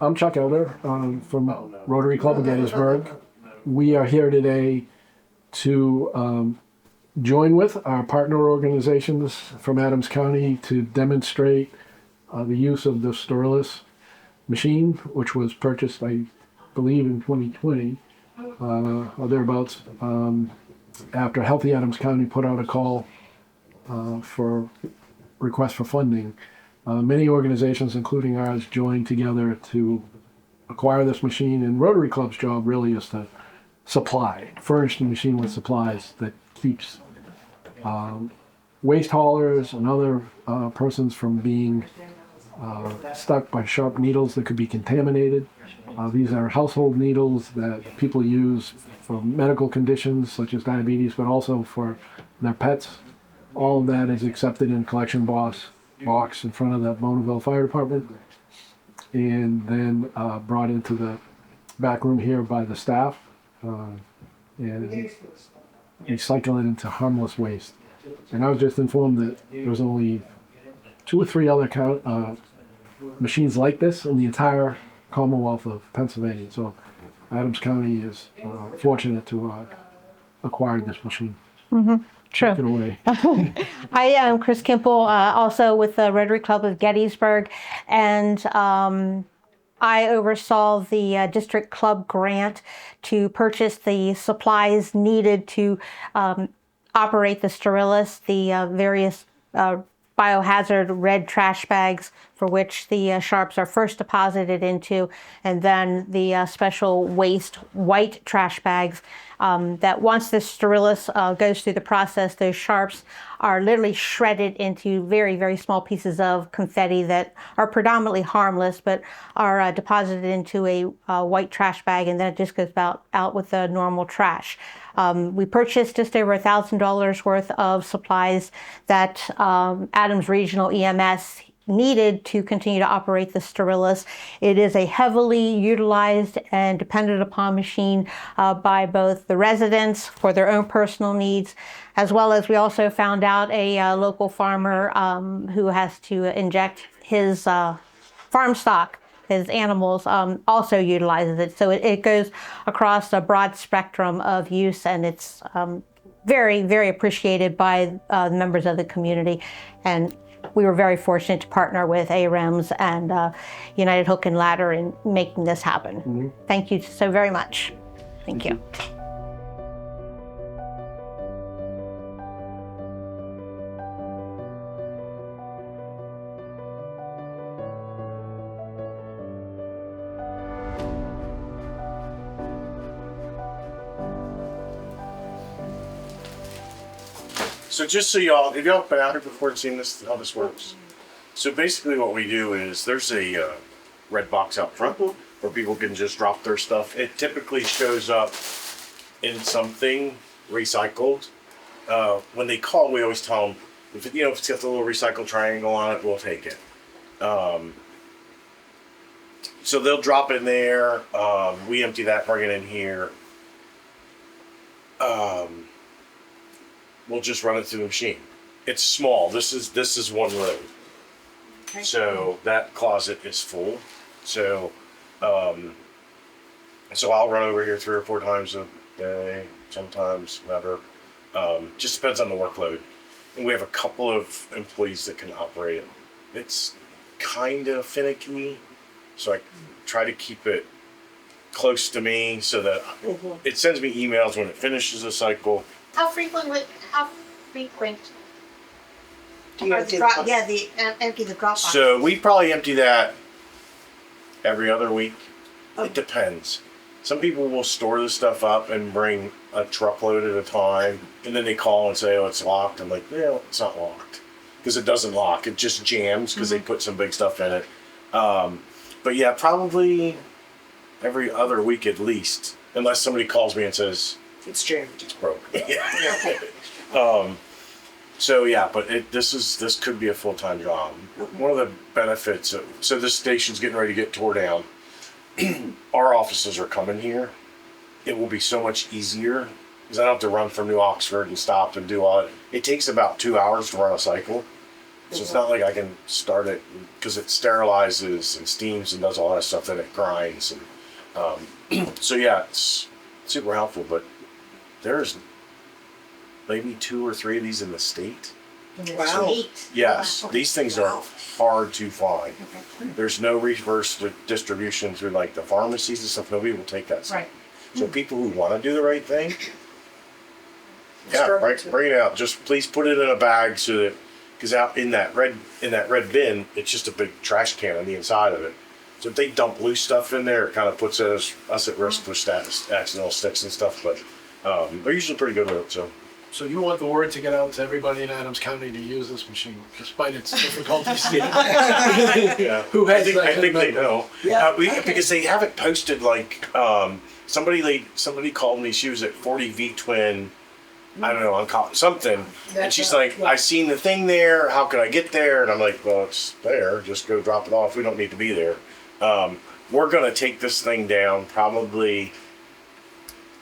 I'm Chuck Elder from Rotary Club of Gettysburg. We are here today to join with our partner organizations from Adams County to demonstrate the use of the Sterilus machine, which was purchased, I believe, in 2020 or thereabouts, after Healthy Adams County put out a call for request for funding. Many organizations, including ours, joined together to acquire this machine, and Rotary Club's job really is to furnish the machine with supplies that keeps waste haulers and other persons from being stuck by sharp needles that could be contaminated. These are household needles that people use for medical conditions such as diabetes, but also for their pets. All of that is accepted in collection box in front of the Bonneauville Fire Department, and then brought into the back room here by the staff, and recycle it into harmless waste. And I was just informed that there was only 2 or 3 other machines like this in the entire Commonwealth of Pennsylvania. So Adams County is fortunate to acquire this machine. Mm-hmm. True. Take it away. I am Chris Kimple, also with the Rotary Club of Gettysburg, and I oversaw the district club grant to purchase the supplies needed to operate the Sterilus, the various biohazard red trash bags for which the sharps are first deposited into, and then the special waste white trash bags that once the Sterilus goes through the process, those sharps are literally shredded into very, very small pieces of confetti that are predominantly harmless, but are deposited into a white trash bag, and then it just goes out with the normal trash. We purchased just over $1,000 worth of supplies that Adams Regional EMS needed to continue to operate the Sterilus. It is a heavily utilized and dependent upon machine by both the residents for their own personal needs, as well as we also found out a local farmer who has to inject his farm stock, his animals, also utilizes it. So it goes across a broad spectrum of use, and it's very, very appreciated by members of the community. And we were very fortunate to partner with AREMS and United Hook and Ladder in making this happen. Mm-hmm. Thank you so very much. Thank you. So just so y'all, have y'all been out here before and seen this, how this works? So basically what we do is there's a red box out front where people can just drop their stuff. It typically shows up in something recycled. When they call, we always tell them, if it's got the little recycle triangle on it, we'll take it. So they'll drop in there. We empty that, bring it in here. We'll just run it through the machine. It's small. This is one load. Okay. So that closet is full. So so I'll run over here 3 or 4 times a day, sometimes better. Just depends on the workload. And we have a couple of employees that can operate it. It's kind of finicky, so I try to keep it close to me so that it sends me emails when it finishes a cycle. How frequent do you empty empty the drop box? So we probably empty that every other week. It depends. Some people will store the stuff up and bring a truckload at a time, and then they call and say, "Oh, it's locked." I'm like, "No, it's not locked," because it doesn't lock. It just jams because they put some big stuff in it. But yeah, probably every other week at least, unless somebody calls me and says, It's jammed. it's broke. So yeah, but this could be a full-time job. One of the benefits so this station's getting ready to get tore down. Our offices are coming here. It will be so much easier because I don't have to run from New Oxford and stop and do all it. It takes about 2 hours to run a cycle. So it's not like I can start it because it sterilizes and steams and does all that stuff. Then it grinds and so yeah, it's super helpful. But there's maybe 2 or 3 of these in the state. Wow. Yes, these things are Wow. hard to find. There's no reverse distribution through like the pharmacies and stuff. Nobody will take that stuff. Right. So people who want to do the right thing, yeah, Struggle right, to. bring it out. Just please put it in a bag so that, because out in that red bin, it's just a big trash can on the inside of it. So if they dump loose stuff in there, it kind of puts us at risk for accidental sticks and stuff. But they're usually pretty good with it. So you want the word to get out to everybody in Adams County to use this machine, despite its difficulties? Yeah. Who has that I think they commitment? know. Yeah. Because they haven't posted like somebody called me. She was at 40 V Twin. I don't know on something, and she's like, "I seen the thing there. How can I get there?" And I'm like, "Well, it's there. Just go drop it off. We don't need to be there." We're gonna take this thing down probably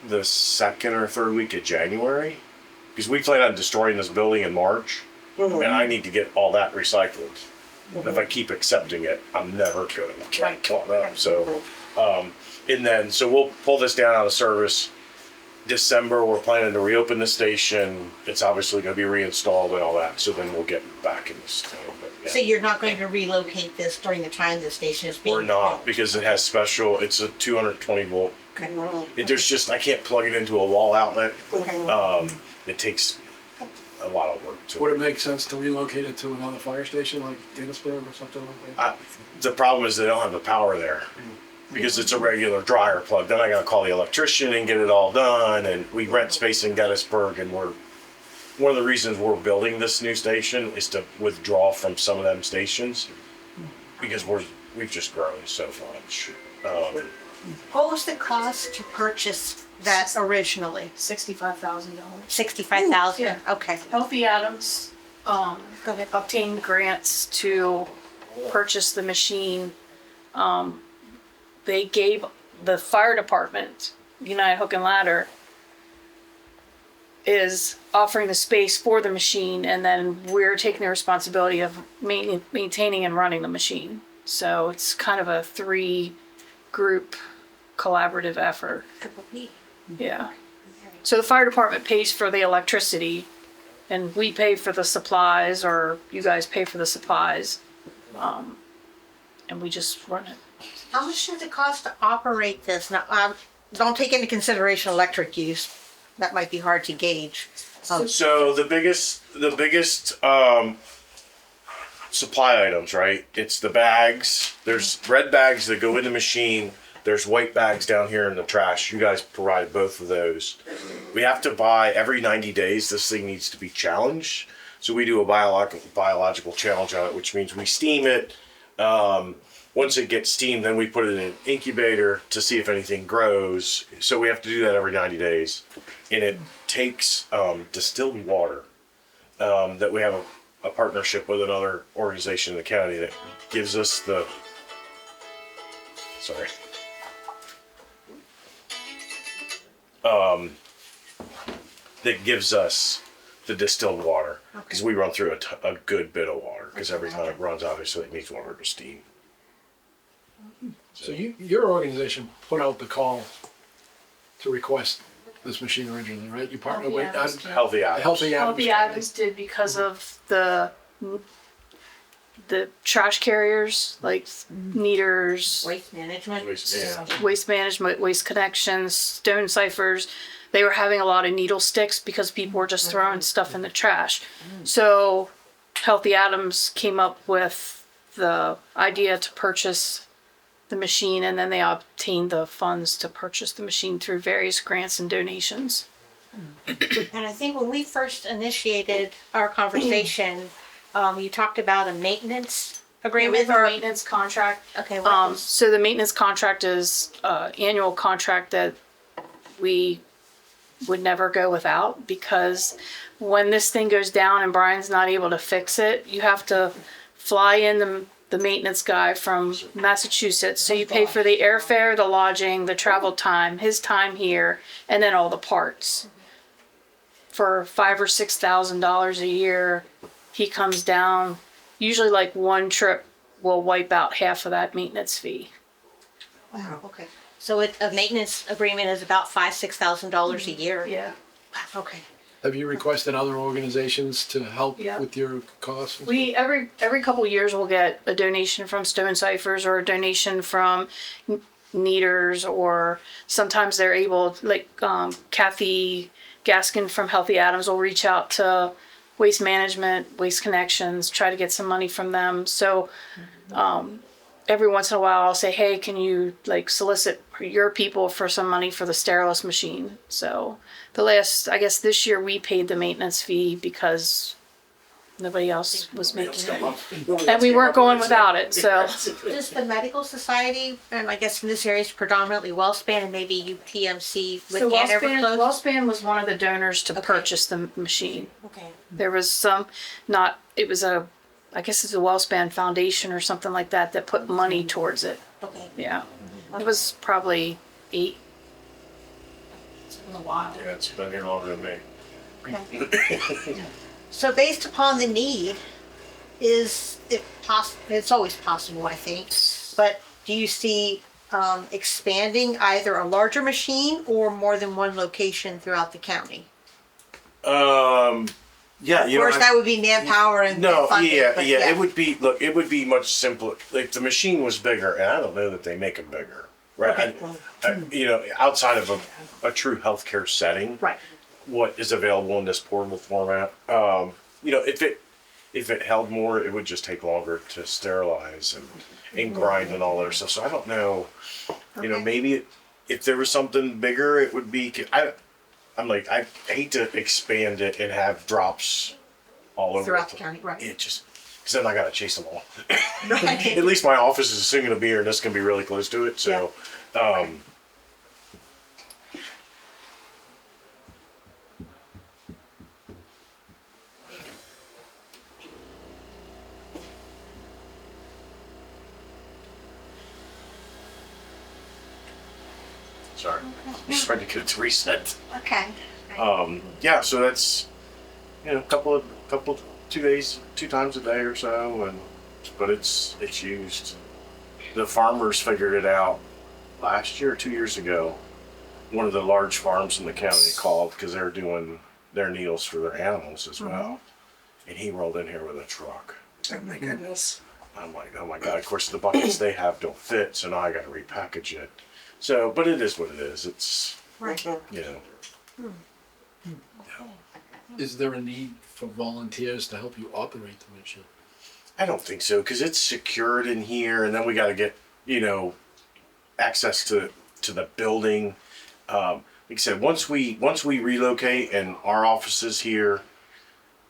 the 2nd or 3rd week of January, because we plan on destroying this building in March, and I need to get all that recycled. If I keep accepting it, I'm never gonna get caught up. So, and then so we'll pull this down out of service. December, we're planning to reopen the station. It's obviously going to be reinstalled and all that. So then we'll get back in this thing. But, yeah. So you're not going to relocate this during the time the station is being We're not, built? because it has special. It's a 220 volt. Okay. There's just I can't plug it into a wall outlet. Okay. It takes a lot of work. Would it make sense to relocate it to another fire station like Gettysburg or something like that? The problem is they don't have the power there. Because it's a regular dryer plug. Then I gotta call the electrician and get it all done. And we rent space in Gettysburg, and one of the reasons we're building this new station is to withdraw from some of them stations, because we've just grown so much. What was the cost to purchase that originally? $65,000. 65,000. Yeah. Okay. Healthy Adams Go ahead. obtained grants to purchase the machine. They gave the fire department, United Hook and Ladder, is offering the space for the machine, and then we're taking the responsibility of maintaining and running the machine. So it's kind of a 3-group collaborative effort. Yeah. So the fire department pays for the electricity, and we pay for the supplies, or you guys pay for the supplies, and we just run it. How much does it cost to operate this? Now, don't take into consideration electric use. That might be hard to gauge. So the biggest supply items, right? It's the bags. There's red bags that go in the machine. There's white bags down here in the trash. You guys provide both of those. We have to buy every 90 days. This thing needs to be challenged. So we do a biological challenge on it, which means we steam it. Once it gets steamed, then we put it in an incubator to see if anything grows. So we have to do that every 90 days. And it takes distilled water that we have a partnership with another organization in the county that gives us the... Sorry. That gives us the distilled water. Because we run through a good bit of water. Because every time it runs, obviously it needs water to steam. So your organization put out the call to request this machine originally, right? You partnered with Adams. Healthy Adams. Healthy Adams. Healthy Adams did because of the trash carriers, like meters, Waste management. Yeah. waste management, waste connections, stone ciphers. They were having a lot of needle sticks because people were just throwing stuff in the trash. So Healthy Adams came up with the idea to purchase the machine, and then they obtained the funds to purchase the machine through various grants and donations. And I think when we first initiated our conversation, you talked about a maintenance agreement With our or maintenance contract. okay. What is, So the maintenance contract is annual contract that we would never go without, because when this thing goes down and Brian's not able to fix it, you have to fly in the maintenance guy from Massachusetts. So you pay for the airfare, the lodging, the travel time, his time here, and then all the parts. For $5,000 or $6,000 a year, he comes down, usually like one trip will wipe out half of that maintenance fee. Wow, okay. So a maintenance agreement is about $5,000-6,000 a year? Yeah. Wow, okay. Have you requested other organizations to help Yeah. with your costs? We every couple of years we'll get a donation from Stone Ciphers or a donation from Neaters, or sometimes they're able, like Kathy Gaskin from Healthy Adams will reach out to Waste Management, Waste Connections, try to get some money from them. So every once in a while I'll say, hey, can you like solicit your people for some money for the Sterilus machine? So I guess this year we paid the maintenance fee because nobody else was making it. And we weren't going without it, so. Does the medical society, and I guess in this area is predominantly WellSpan and maybe UPMC with So Hanover close? WellSpan was one of the donors to purchase the machine. Okay. There was I guess it's a WellSpan Foundation or something like that that put money towards it. Okay. Yeah. It was probably 8. It's been a while. Yeah, it's been here longer than me. Okay. So based upon the need, is it possible? It's always possible, I think. But do you see expanding either a larger machine or more than one location throughout the county? Yeah, Of course, that would be manpower and no, funding, yeah, but yeah. It would be. Look, it would be much simpler. Like the machine was bigger, and I don't know that they make them bigger, right? Okay. Outside of a true healthcare setting, Right. what is available in this portable format. If it held more, it would just take longer to sterilize and grind and all that stuff. So I don't know. Okay. Maybe if there was something bigger, it would be. I hate to expand it and have drops all over Throughout the county, right. It just because then I gotta chase them all. Right. At least my office is soon gonna be here, and this can be really close to it. So, sorry, just trying to get it to reset. Okay. Yeah, so that's couple 2 times a day or so, but it's used. The farmers figured it out last year or 2 years ago. One of the large farms in the county called because they're doing their needles for their animals as well, and he rolled in here with a truck. Oh my goodness. I'm like, oh my god! Of course, the buckets they have don't fit, so now I got to repackage it. So, but it is what it is. It's Right. Is there a need for volunteers to help you operate the machine? I don't think so because it's secured in here, and then we got to get access to the building. Like I said, once we relocate and our office is here,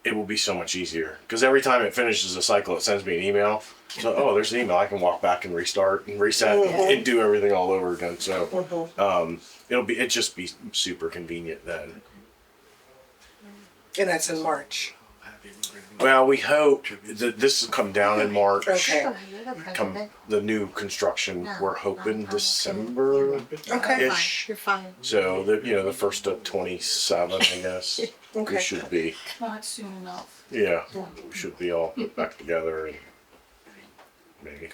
it will be so much easier because every time it finishes a cycle, it sends me an email. So there's an email. I can walk back and restart and reset and do everything all over again. So it'll just be super convenient then. And that's in March. Well, we hope that this will come down in March. Okay. The new construction, we're hoping December. Okay. Ish. You're fine. So the first of 27, I guess. Okay. We should be. Not soon enough. Yeah, we should be all put back together and maybe.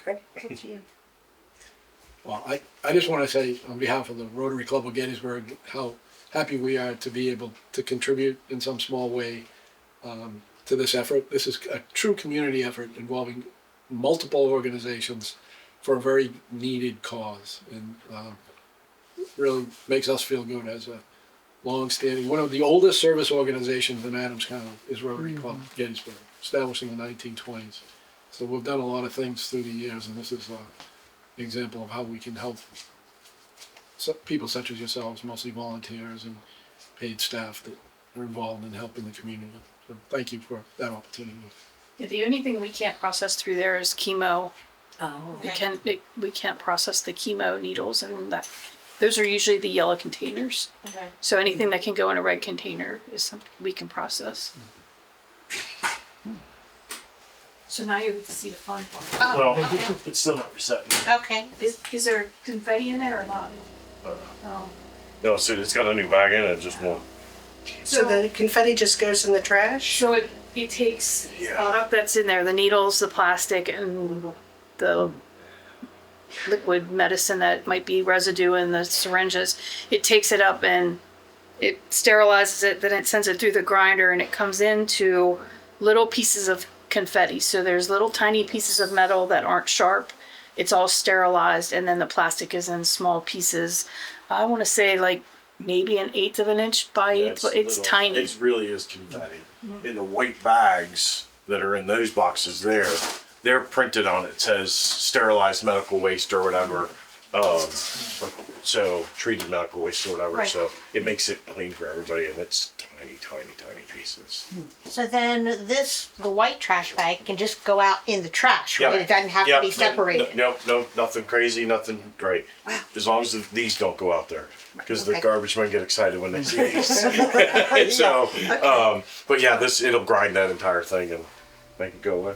Well, I just want to say on behalf of the Rotary Club of Gettysburg how happy we are to be able to contribute in some small way to this effort. This is a true community effort involving multiple organizations for a very needed cause, and really makes us feel good as a long-standing, one of the oldest service organizations in Adams County is Rotary Club of Gettysburg, established in the 1920s. So we've done a lot of things through the years, and this is an example of how we can help people such as yourselves, mostly volunteers and paid staff that are involved in helping the community. So thank you for that opportunity. Yeah, the only thing we can't process through there is chemo. Oh. We can't process the chemo needles, and those are usually the yellow containers. Okay. So anything that can go in a red container is something we can process. So now you get to see the fun part. Well, it's still not resetting. Okay. Is there confetti in it or not? Oh. No, so it's got a new bag in it, just one. So the confetti just goes in the trash? So it takes Yeah. product that's in there, the needles, the plastic, and the liquid medicine that might be residue in the syringes. It takes it up and it sterilizes it, then it sends it through the grinder and it comes into little pieces of confetti. So there's little tiny pieces of metal that aren't sharp. It's all sterilized, and then the plastic is in small pieces. I want to say like maybe an eighth of an inch by eighth, but it's little. tiny. It really is confetti. In the white bags that are in those boxes there, they're printed on it says sterilized medical waste or whatever. So treated medical waste or whatever. Right. So it makes it clean for everybody, and it's tiny pieces. So then the white trash bag can just go out in the trash, right? Yeah. It doesn't have Yeah, to be separated. No, nothing crazy, nothing great. Wow. As long as these don't go out there, because the Okay. garbage men get excited when they see these. So, but yeah, it'll grind that entire thing and make it go away.